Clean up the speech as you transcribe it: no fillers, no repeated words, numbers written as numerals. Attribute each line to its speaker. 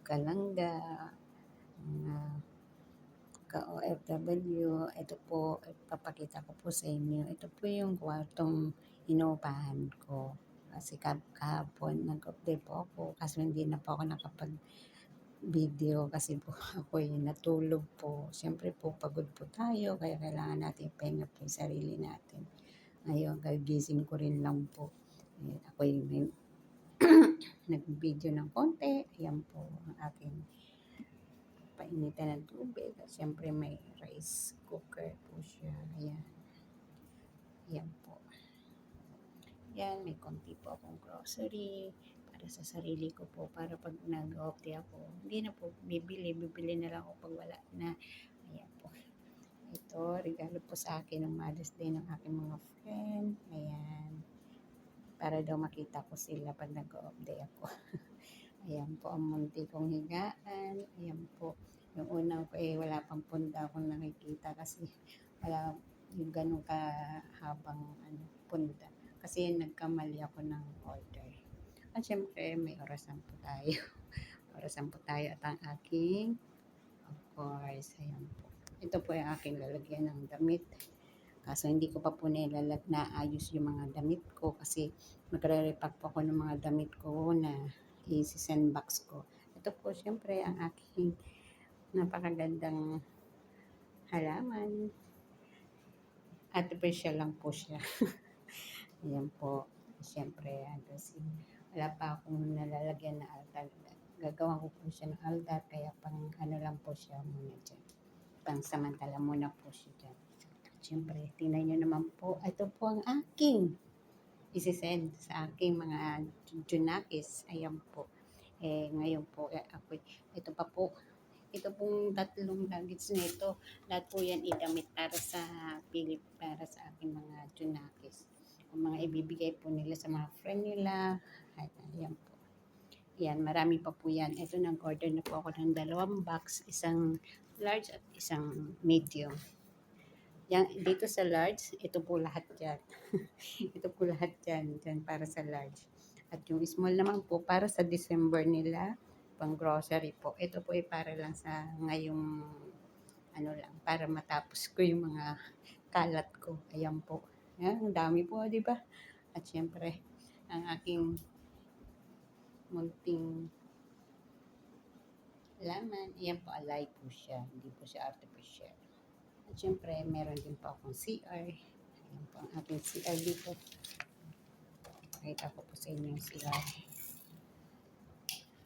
Speaker 1: kalangga, mga ka-OFW. Ito po, ipapakita ko po sa inyo. Ito po yung kwartong inuupahan ko. Kasi kahapon nag-update po ako kasi hindi na po ako nakapag-video kasi po ako natulog po. Siyempre po pagod po tayo kaya kailangan natin ipahinga po yung sarili natin. Ngayon, kagising ko rin lang po. Ako yung nag-video ng konti. Ayan po ang aking painitan ng tubig. At siyempre may rice cooker po siya. Ayan. Ayan po. Yan, may konti po akong grocery para sa sarili ko po. Para pag nag-off day ako, hindi na po bibili na lang ako pag wala na. Ayan po. Ito, regalo po sa akin ng Mother's Day ng aking mga friend. Ayan. Para daw makita ko sila pag nag-off day ako. Ayan po ang munti kong higaan. Ayan po. Yung unang ko wala pang punda akong nakikita kasi wala yung ganun kahabang punda. Kasi nagkamali ako ng order. At syempre may orasan po tayo. Orasan po tayo at ang aking, of course, ayan po. Ito po yung aking lalagyan ng damit. Kaso hindi ko pa po naayos yung mga damit ko kasi magre-repack po ako ng mga damit ko na i-send box ko. Ito po syempre ang aking napakagandang halaman. Artificial lang po siya. Ayan po. Syempre, kasi wala pa akong nalalagyan na altar. Gagawa ko po siya ng altar kaya pang lang po siya muna dyan. Pang samantala muna po siya dyan. Siyempre, tingnan nyo naman po, ito po ang aking isi-send sa aking mga junakis. Ayan po. Ngayon po, ito pa po, ito pong tatlong nuggets na ito, lahat po yan idamit para sa para sa aking mga junakis. Ang mga ibibigay po nila sa mga friend nila. Ayan po. Yan, marami pa po yan. Ito, nag-order na po ako ng 2 box, isang large at isang medium. Yan, dito sa large, ito po lahat yan. Ito po lahat yan, dyan para sa large. At yung small naman po, para sa December nila, pang grocery po. Ito po ay para lang sa ngayong, para matapos ko yung mga kalat ko. Ayan po. Yan, ang dami po, di ba? At syempre, ang aking munting laman, ayan po, alive po siya. Hindi po siya artificial. At syempre, meron din po akong CR. Ayan po ang aking CR dito. Pakita ko po sa inyo yung CR.